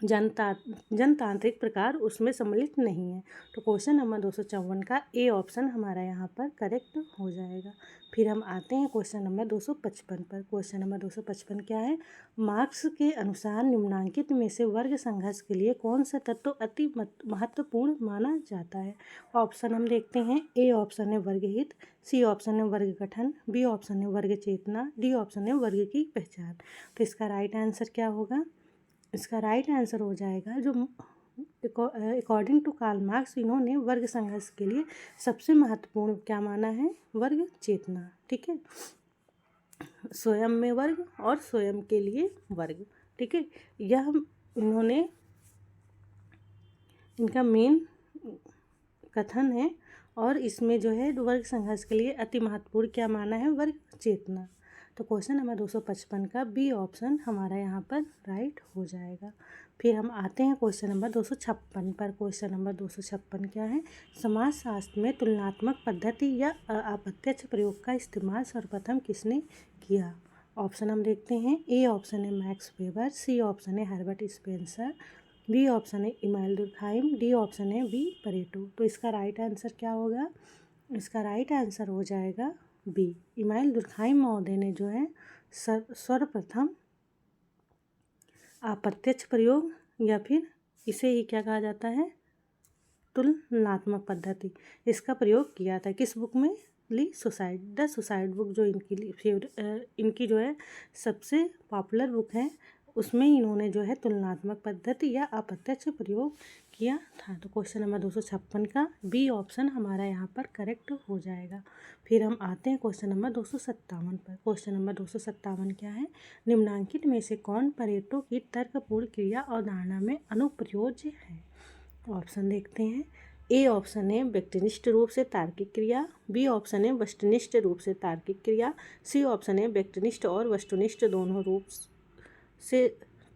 जनतांत्रिक प्रकार उसमें सम्मिलित नहीं है। तो क्वेश्चन नंबर 254 का ए ऑप्शन हमारा यहाँ पर करेक्ट हो जाएगा। फिर हम आते हैं क्वेश्चन नंबर 255 पर। क्वेश्चन नंबर 255 क्या है? मार्क्स के अनुसार निम्नलिखित में से वर्ग संघर्ष के लिए कौन सा तत्व अति महत्वपूर्ण माना जाता है? ऑप्शन हम देखते हैं। ए ऑप्शन है वर्ग हित, सी ऑप्शन है वर्ग गठन, बी ऑप्शन है वर्ग चेतना, डी ऑप्शन है वर्ग की पहचान। तो इसका राइट आंसर क्या होगा? इसका राइट आंसर हो जाएगा जो अकॉर्डिंग टू कार्ल मार्क्स इन्होंने वर्ग संघर्ष के लिए सबसे महत्वपूर्ण क्या माना है? वर्ग चेतना। ठीक है, स्वयं में वर्ग और स्वयं के लिए वर्ग। ठीक है, यह इन्होंने इनका मेन कथन है और इसमें जो है वर्ग संघर्ष के लिए अति महत्वपूर्ण क्या माना है? वर्ग चेतना। तो क्वेश्चन नंबर 255 का बी ऑप्शन हमारा यहाँ पर राइट हो जाएगा। फिर हम आते हैं क्वेश्चन नंबर 256 पर। क्वेश्चन नंबर 256 क्या है? समाजशास्त्र में तुलनात्मक पद्धति या अप्रत्यक्ष प्रयोग का इस्तेमाल सर्वप्रथम किसने किया? ऑप्शन हम देखते हैं। ए ऑप्शन है मैक्स वेबर, सी ऑप्शन है हर्बर्ट स्पेंसर, बी ऑप्शन है इमाइल दुर्कहाइम, डी ऑप्शन है बी परेटो। तो इसका राइट आंसर क्या होगा? इसका राइट आंसर हो जाएगा बी, इमाइल दुर्कहाइम महोदय ने जो है सर्वप्रथम अप्रत्यक्ष प्रयोग या फिर इसे ही क्या कहा जाता है? तुलनात्मक पद्धति, इसका प्रयोग किया था। किस बुक में? Popularly suicide. The suicide book जो इनकी जो है सबसे पॉपुलर बुक है, उसमें इन्होंने जो है तुलनात्मक पद्धति या अप्रत्यक्ष प्रयोग किया था। तो क्वेश्चन नंबर 256 का बी ऑप्शन हमारा यहाँ पर करेक्ट हो जाएगा। फिर हम आते हैं क्वेश्चन नंबर 257 पर। क्वेश्चन नंबर 257 क्या है, निम्नांकित में से कौन परेटो की तर्कपूर्ण क्रिया अवधारणा में अनुप्रयोज्य है। ऑप्शन देखते हैं। ए ऑप्शन है व्यक्तिनिष्ठ रूप से तार्किक क्रिया, बी ऑप्शन है वस्तुनिष्ठ रूप से तार्किक क्रिया, सी ऑप्शन है व्यक्तिनिष्ठ और वस्तुनिष्ठ दोनों रूप से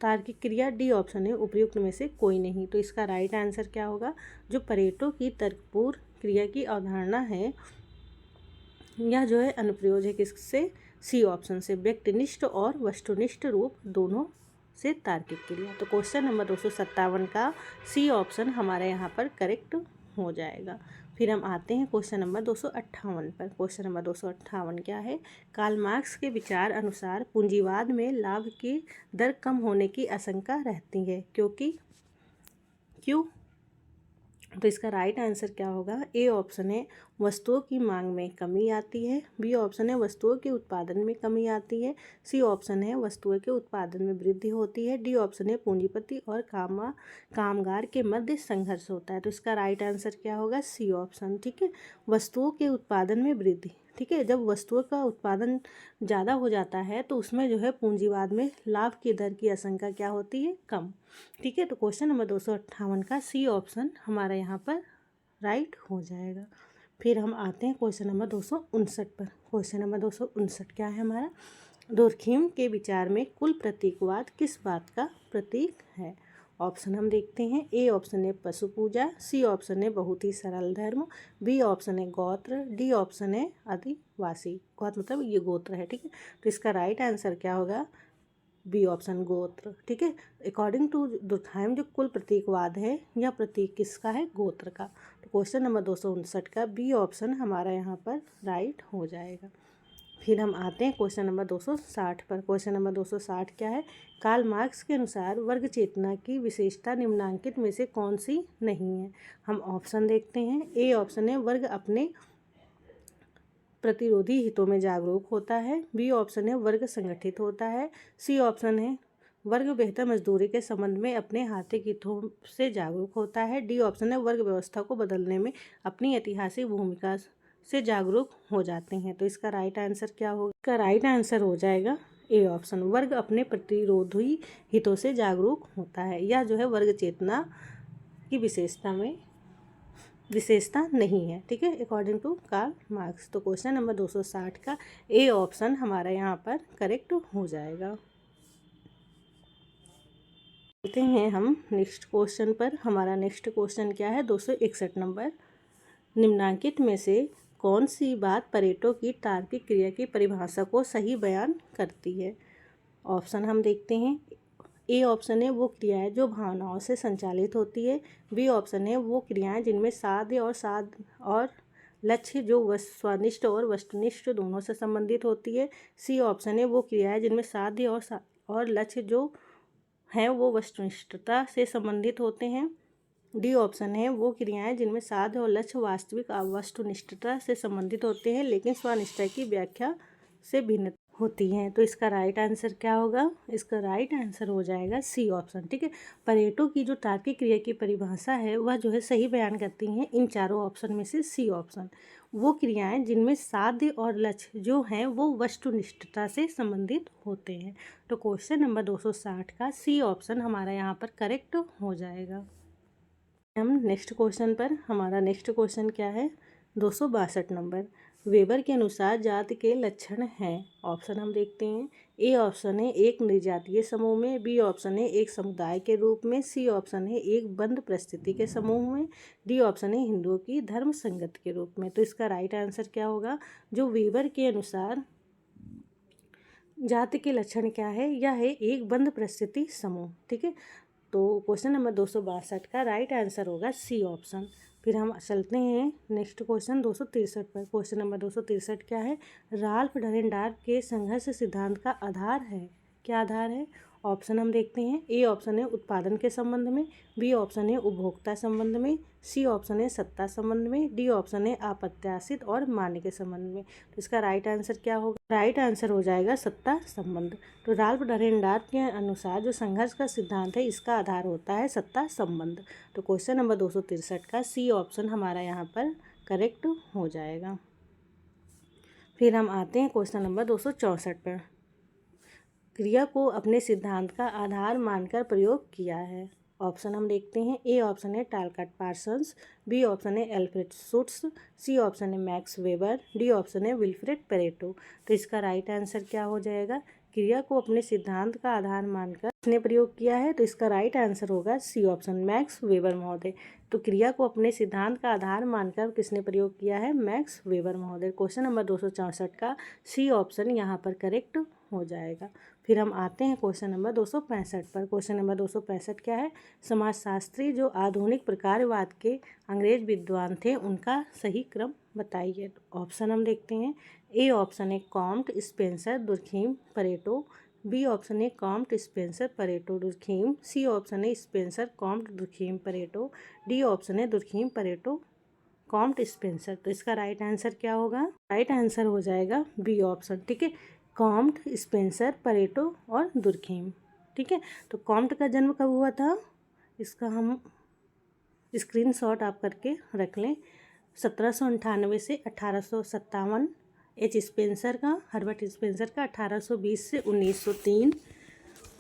तार्किक क्रिया, डी ऑप्शन है उपयुक्त में से कोई नहीं। तो इसका राइट आंसर क्या होगा, जो परेटो की तर्कपूर्ण क्रिया की अवधारणा है यह जो है अनुप्रयोग है किससे, सी ऑप्शन से, व्यक्तिनिष्ठ और वस्तुनिष्ठ रूप दोनों से तार्किक क्रिया। तो क्वेश्चन नंबर 257 का सी ऑप्शन हमारे यहाँ पर करेक्ट हो जाएगा। फिर हम आते हैं क्वेश्चन नंबर 258 पर। क्वेश्चन नंबर 258 क्या है, कार्ल मार्क्स के विचार अनुसार पूंजीवाद में लाभ की दर कम होने की आशंका रहती है, क्यों। तो इसका राइट आंसर क्या होगा, ए ऑप्शन है वस्तुओं की मांग में कमी आती है, बी ऑप्शन है वस्तुओं के उत्पादन में कमी आती है, सी ऑप्शन है वस्तुओं के उत्पादन में वृद्धि होती है, डी ऑप्शन है पूंजीपति और कामगार के मध्य संघर्ष होता है। तो इसका राइट आंसर क्या होगा, सी ऑप्शन। ठीक है, वस्तुओं के उत्पादन में वृद्धि। ठीक है, जब वस्तुओं का उत्पादन ज़्यादा हो जाता है तो उसमें जो है पूंजीवाद में लाभ की दर की आशंका क्या होती है, कम। ठीक है, तो क्वेश्चन नंबर 258 का सी ऑप्शन हमारा यहाँ पर राइट हो जाएगा। फिर हम आते हैं क्वेश्चन नंबर 259 पर। क्वेश्चन नंबर 259 क्या है हमारा, डोरखीम के विचार में कुल प्रतीकवाद किस बात का प्रतीक है। ऑप्शन हम देखते हैं। ए ऑप्शन है पशु पूजा, सी ऑप्शन है बहुत ही सरल धर्म, बी ऑप्शन है गोत्र, डी ऑप्शन है आदिवासी। गोत्र मतलब ये गोत्र है। ठीक है, तो इसका राइट आंसर क्या होगा, बी ऑप्शन गोत्र। ठीक है, अकॉर्डिंग टू दुर्कheim जो कुल प्रतीकवाद है यह प्रतीक किसका है, गोत्र का। तो क्वेश्चन नंबर 259 का बी ऑप्शन हमारा यहाँ पर राइट हो जाएगा। फिर हम आते हैं क्वेश्चन नंबर 260 पर। क्वेश्चन नंबर 260 क्या है, कार्ल मार्क्स के अनुसार वर्ग चेतना की विशेषता निम्नांकित में से कौन सी नहीं है। हम ऑप्शन देखते हैं। ए ऑप्शन है वर्ग अपने प्रतिरोधी हितों में जागरूक होता है, बी ऑप्शन है वर्ग संगठित होता है, सी ऑप्शन है वर्ग बेहतर मजदूरी के संबंध में अपने आर्थिक हितों से जागरूक होता है, डी ऑप्शन है वर्ग व्यवस्था को बदलने में अपनी ऐतिहासिक भूमिका से जागरूक हो जाते हैं। तो इसका राइट आंसर क्या होगा, इसका राइट आंसर हो जाएगा ए ऑप्शन, वर्ग अपने प्रतिरोधी हितों से जागरूक होता है। यह जो है वर्ग चेतना की विशेषता नहीं है। ठीक है, अकॉर्डिंग टू कार्ल मार्क्स। तो क्वेश्चन नंबर 260 का ए ऑप्शन हमारा यहाँ पर करेक्ट हो जाएगा। चलते हैं हम नेक्स्ट क्वेश्चन पर। हमारा नेक्स्ट क्वेश्चन क्या है, 261 नंबर, निम्नांकित में से कौन सी बात परेटो की तार्किक क्रिया की परिभाषा को सही बयान करती है। ऑप्शन हम देखते हैं। ए ऑप्शन है वो क्रियाएं जो भावनाओं से संचालित होती है, बी ऑप्शन है वो क्रियाएं जिनमें साध्य और लक्ष्य जो स्वनिष्ठ और वस्तुनिष्ठ दोनों से संबंधित होती है, सी ऑप्शन है वो क्रियाएं जिनमें साध्य और लक्ष्य जो हैं वो वस्तुनिष्ठता से संबंधित होते हैं, डी ऑप्शन है वो क्रियाएं जिनमें साध्य और लक्ष्य वास्तविक वस्तुनिष्ठता से संबंधित होते हैं लेकिन स्वनिष्ठता की व्याख्या से भिन्न होती हैं। तो इसका राइट आंसर क्या होगा, इसका राइट आंसर हो जाएगा सी ऑप्शन। ठीक है, परेटो की जो तार्किक क्रिया की परिभाषा है वह जो है सही बयान करती हैं इन चारों ऑप्शन में से सी ऑप्शन, वो क्रियाएं जिनमें साध्य और लक्ष्य जो हैं वो वस्तुनिष्ठता से संबंधित होते हैं। तो क्वेश्चन नंबर 260 का सी ऑप्शन हमारा यहाँ पर करेक्ट हो जाएगा। हम नेक्स्ट क्वेश्चन पर। हमारा नेक्स्ट क्वेश्चन क्या है, 262 नंबर, वेबर के अनुसार जाति के लक्षण हैं। ऑप्शन हम देखते हैं। ए ऑप्शन है एक निर्जातीय समूह में, बी ऑप्शन है एक समुदाय के रूप में, सी ऑप्शन है एक बंद परिस्थिति के समूह में, डी ऑप्शन है हिंदुओं की धर्म संगत के रूप में। तो इसका राइट आंसर क्या होगा, जो वेबर के अनुसार जाति के लक्षण क्या है, यह है एक बंद परिस्थिति समूह। ठीक है, तो क्वेश्चन नंबर 262 का राइट आंसर होगा सी ऑप्शन। फिर हम चलते हैं नेक्स्ट क्वेश्चन 263 पर। क्वेश्चन नंबर 263 क्या है, राल्फ डरेनडार्फ के संघर्ष सिद्धांत का आधार है, क्या आधार है। ऑप्शन हम देखते हैं। ए ऑप्शन है उत्पादन के संबंध में, बी ऑप्शन है उपभोक्ता संबंध में, सी ऑप्शन है सत्ता संबंध में, डी ऑप्शन है अप्रत्याशित और मान्य के संबंध में। तो इसका राइट आंसर क्या होगा? राइट आंसर हो जाएगा सत्ता संबंध। तो राल्फ डरेनडार्फ के अनुसार जो संघर्ष का सिद्धांत है इसका आधार होता है सत्ता संबंध। तो क्वेश्चन नंबर 263 का सी ऑप्शन हमारा यहाँ पर करेक्ट हो जाएगा। फिर हम आते हैं क्वेश्चन नंबर 264 पर। क्रिया को अपने सिद्धांत का आधार मानकर प्रयोग किया है। ऑप्शन हम देखते हैं। ए ऑप्शन है टालकाट पार्सन्स, बी ऑप्शन है एल्फ्रेड शुट्स, सी ऑप्शन है मैक्स वेबर, डी ऑप्शन है विल्फ्रेड पेरेटो। तो इसका राइट आंसर क्या हो जाएगा? क्रिया को अपने सिद्धांत का आधार मानकर किसने प्रयोग किया है? तो इसका राइट आंसर होगा सी ऑप्शन मैक्स वेबर महोदय। तो क्रिया को अपने सिद्धांत का आधार मानकर किसने प्रयोग किया है? मैक्स वेबर महोदय। क्वेश्चन नंबर 264 का सी ऑप्शन यहाँ पर करेक्ट हो जाएगा। फिर हम आते हैं क्वेश्चन नंबर 265 पर। क्वेश्चन नंबर 265 क्या है? समाजशास्त्री जो आधुनिक प्रकारवाद के अंग्रेज विद्वान थे उनका सही क्रम बताइए। ऑप्शन हम देखते हैं। ए ऑप्शन है Comte, Spencer, Durkheim, Pareto, B option है Comte, Spencer, Pareto, Durkheim, C option है Spencer, Comte, Durkheim, Pareto, D option है दुर्खीम, परेटो, कॉम्ट, स्पेंसर। तो इसका राइट आंसर क्या होगा? राइट आंसर हो जाएगा बी ऑप्शन। ठीक है, कॉम्ट, स्पेंसर, परेटो और दुर्खीम। ठीक है, तो कॉम्ट का जन्म कब हुआ था? इसका हम स्क्रीनशॉट आप करके रख लें। 1798 से 1857। एच स्पेंसर का, हर्बर्ट स्पेंसर का 1820 से 1903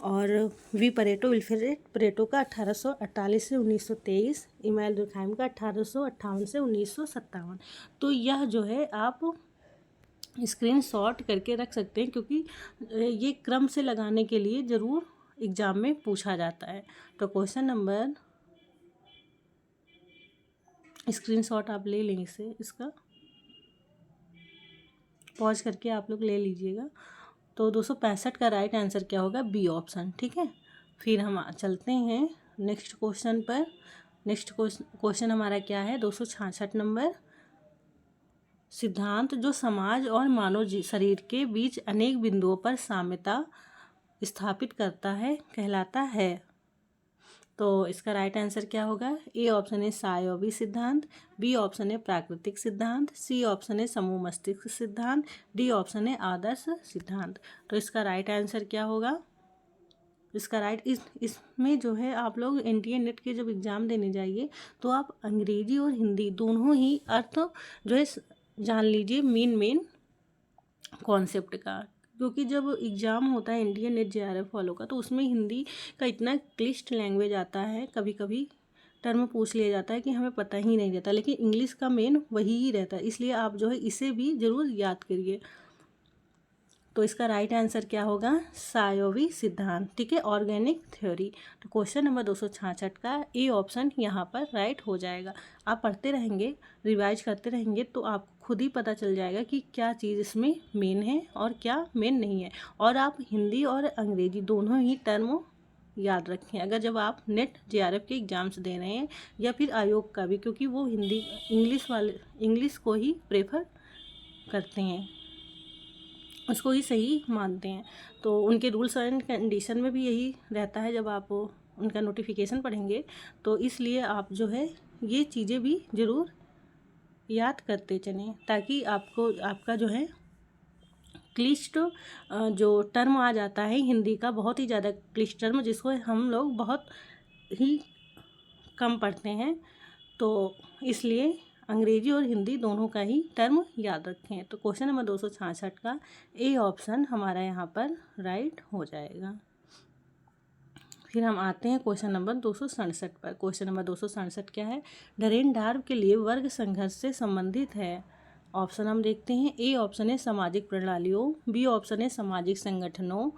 और वी परेटो, विल्फ्रेड परेटो का 1848 से 1923, इमानुएल दुर्खीम का 1858 से 1957। तो यह जो है आप स्क्रीनशॉट करके रख सकते हैं, क्योंकि ये क्रम से लगाने के लिए ज़रूर एग्ज़ाम में पूछा जाता है। तो क्वेश्चन नंबर, स्क्रीनशॉट आप ले लेंगे इसे, इसका पॉज करके आप लोग ले लीजिएगा। तो 265 का राइट आंसर क्या होगा? B option. ठीक है, फिर हम चलते हैं नेक्स्ट क्वेश्चन पर। नेक्स्ट क्वेश्चन हमारा क्या है? 266 नंबर। सिद्धांत जो समाज और मानव शरीर के बीच अनेक बिंदुओं पर साम्यता स्थापित करता है कहलाता है। तो इसका राइट आंसर क्या होगा? ए ऑप्शन है सायोवी सिद्धांत, बी ऑप्शन है प्राकृतिक सिद्धांत, सी ऑप्शन है समूह मस्तिष्क सिद्धांत, डी ऑप्शन है आदर्श सिद्धांत। तो इसका राइट आंसर क्या होगा? इसका राइट इसमें जो है आप लोग एनटीए नेट के जब एग्ज़ाम देने जाइए तो आप अंग्रेजी और हिंदी दोनों ही अर्थ जो है जान लीजिए मेन कॉन्सेप्ट का, क्योंकि जब एग्ज़ाम होता है एनटीए नेट जेआरएफ वालों का तो उसमें हिंदी का इतना क्लिष्ट लैंग्वेज आता है, कभी कभी टर्म पूछ लिया जाता है कि हमें पता ही नहीं रहता, लेकिन इंग्लिश का मेन वही ही रहता है। इसलिए आप जो है इसे भी ज़रूर याद करिए। तो इसका राइट आंसर क्या होगा? सायोवी सिद्धांत। ठीक है, ऑर्गेनिक थ्योरी। तो क्वेश्चन नंबर 266 का ए ऑप्शन यहाँ पर राइट हो जाएगा। आप पढ़ते रहेंगे, रिवाइज करते रहेंगे तो आपको खुद ही पता चल जाएगा कि क्या चीज़ इसमें मेन है और क्या मेन नहीं है। और आप हिंदी और अंग्रेजी दोनों ही टर्म याद रखें अगर जब आप नेट जेआरएफ के एग्ज़ाम्स दे रहे हैं या फिर आयोग का भी, क्योंकि वो हिंदी इंग्लिश को ही प्रेफर करते हैं, उसको ही सही मानते हैं। तो उनके रूल्स एंड कंडीशन में भी यही रहता है। जब आप उनका नोटिफिकेशन पढ़ेंगे तो इसलिए आप जो है ये चीज़ें भी ज़रूर याद करते चलें, ताकि आपका जो है क्लिष्ट जो टर्म आ जाता है हिंदी का, बहुत ही ज़्यादा क्लिष्ट टर्म जिसको हम लोग बहुत ही कम पढ़ते हैं, तो इसलिए अंग्रेजी और हिंदी दोनों का ही टर्म याद रखें। तो क्वेश्चन नंबर 266 का ए ऑप्शन हमारा यहाँ पर राइट हो जाएगा। फिर हम आते हैं क्वेश्चन नंबर 267 पर। क्वेश्चन नंबर 267 क्या है? डरेनडार्फ के लिए वर्ग संघर्ष से संबंधित है। ऑप्शन हम देखते हैं। ए ऑप्शन है सामाजिक प्रणालियों, बी ऑप्शन है सामाजिक संगठनों,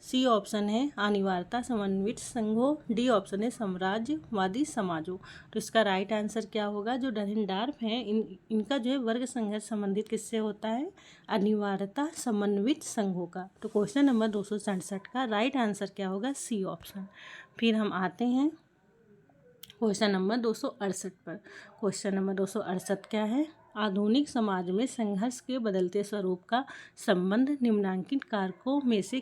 सी ऑप्शन है अनिवार्यता समन्वित संघों, डी ऑप्शन है साम्राज्यवादी समाजों। तो इसका राइट आंसर क्या होगा? जो डरेनडार्फ हैं इनका जो है वर्ग संघर्ष संबंधित किससे होता है? अनिवार्यता समन्वित संघों का। तो क्वेश्चन नंबर 267 का राइट आंसर क्या होगा? C option. फिर हम आते हैं क्वेश्चन नंबर 268 पर। क्वेश्चन नंबर 268 क्या है? आधुनिक समाज में संघर्ष के बदलते स्वरूप का संबंध निम्नांकित कारकों में से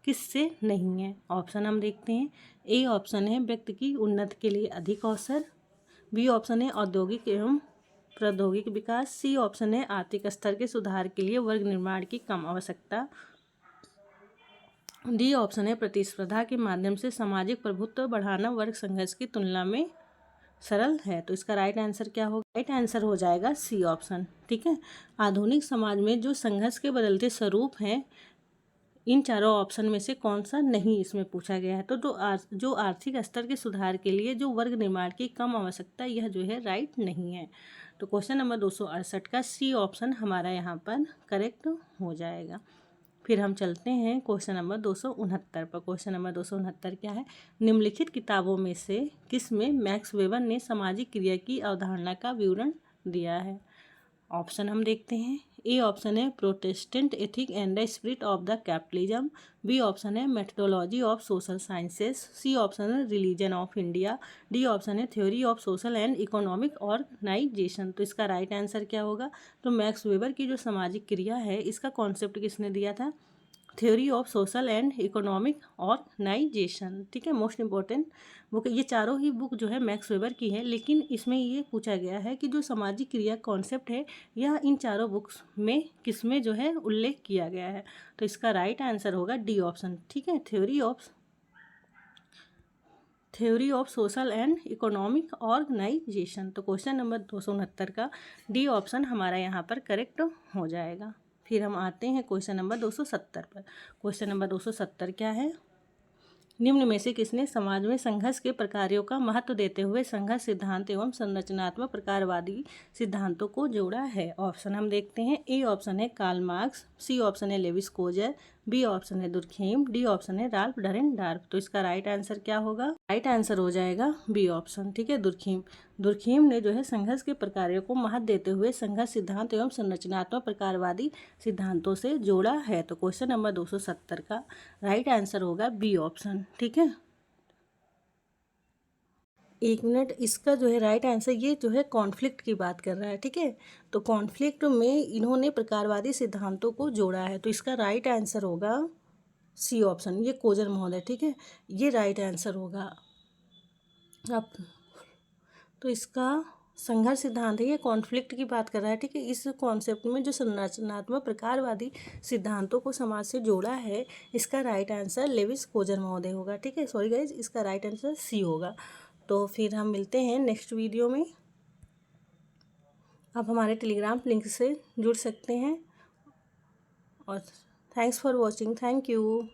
किससे नहीं है। ऑप्शन हम देखते हैं। ए ऑप्शन है व्यक्ति की उन्नति के लिए अधिक अवसर, बी ऑप्शन है औद्योगिक एवं प्रौद्योगिक विकास, सी ऑप्शन है आर्थिक स्तर के सुधार के लिए वर्ग निर्माण की कम आवश्यकता, डी ऑप्शन है प्रतिस्पर्धा के माध्यम से सामाजिक प्रभुत्व बढ़ाना वर्ग संघर्ष की तुलना में सरल है। तो इसका राइट आंसर क्या होगा? राइट आंसर हो जाएगा सी ऑप्शन। ठीक है। आधुनिक समाज में जो संघर्ष के बदलते स्वरूप हैं, इन चारों ऑप्शन में से कौन सा नहीं इसमें पूछा गया है। तो जो आर्थिक स्तर के सुधार के लिए जो वर्ग निर्माण की कम आवश्यकता, यह जो है राइट नहीं है। तो क्वेश्चन नंबर 268 का सी ऑप्शन हमारा यहाँ पर करेक्ट हो जाएगा। फिर हम चलते हैं क्वेश्चन नंबर 269 पर। क्वेश्चन नंबर 269 क्या है? निम्नलिखित किताबों में से किस में मैक्स वेबर ने सामाजिक क्रिया की अवधारणा का विवरण दिया है? ऑप्शन हम देखते हैं। ए ऑप्शन है Protestant ethic and the spirit of the capitalism, B option है methodology of social sciences, C option है religion of India, D option है theory of social and economic organisation. तो इसका राइट आंसर क्या होगा? तो max weber की जो सामाजिक क्रिया है, इसका कॉन्सेप्ट किसने दिया था? Theory of social and economic organisation. ठीक है, मोस्ट इंपॉर्टेंट बुक। ये चारों ही बुक जो है मैक्स वेबर की है, लेकिन इसमें ये पूछा गया है कि जो सामाजिक क्रिया कॉन्सेप्ट है, यह इन चारों बुक्स में किस में जो है उल्लेख किया गया है। तो इसका राइट आंसर होगा डी ऑप्शन। ठीक है, theory of social and economic organisation. तो क्वेश्चन नंबर 269 का डी ऑप्शन हमारा यहाँ पर करेक्ट हो जाएगा। फिर हम आते हैं क्वेश्चन नंबर 270 पर। क्वेश्चन नंबर 270 क्या है? निम्न में से किसने समाज में संघर्ष के प्रकारों का महत्व देते हुए संघर्ष सिद्धांत एवं संरचनात्मक प्रकारवादी सिद्धांतों को जोड़ा है? ऑप्शन हम देखते हैं। ए ऑप्शन है कार्ल मार्क्स, सी ऑप्शन है लेविस कोजर, बी ऑप्शन है दुर्खीम, डी ऑप्शन है राल्फ डरेनडार्फ। तो इसका राइट आंसर क्या होगा? राइट आंसर हो जाएगा बी ऑप्शन। ठीक है, दुर्खीम ने जो है संघर्ष के प्रकारों को महत्व देते हुए संघर्ष सिद्धांत एवं संरचनात्मक प्रकारवादी सिद्धांतों से जोड़ा है। तो क्वेश्चन नंबर 270 का राइट आंसर होगा बी ऑप्शन। ठीक है, एक मिनट, इसका जो है राइट आंसर ये जो है कॉन्फ्लिक्ट की बात कर रहा है। ठीक है, तो कॉन्फ्लिक्ट में इन्होंने प्रकारवादी सिद्धांतों को जोड़ा है। तो इसका राइट आंसर होगा सी ऑप्शन, ये कोजर महोदय। ठीक है, ये राइट आंसर होगा। अब तो इसका संघर्ष सिद्धांत है, ये कॉन्फ्लिक्ट की बात कर रहा है। ठीक है, इस कॉन्सेप्ट में जो संरचनात्मक प्रकारवादी सिद्धांतों को समाज से जोड़ा है, इसका राइट आंसर लेविस कोजर महोदय होगा। ठीक है, सॉरी गाइज, इसका राइट आंसर सी होगा। तो फिर हम मिलते हैं नेक्स्ट वीडियो में। आप हमारे टेलीग्राम लिंक से जुड़ सकते हैं। और thanks for watching. Thank you.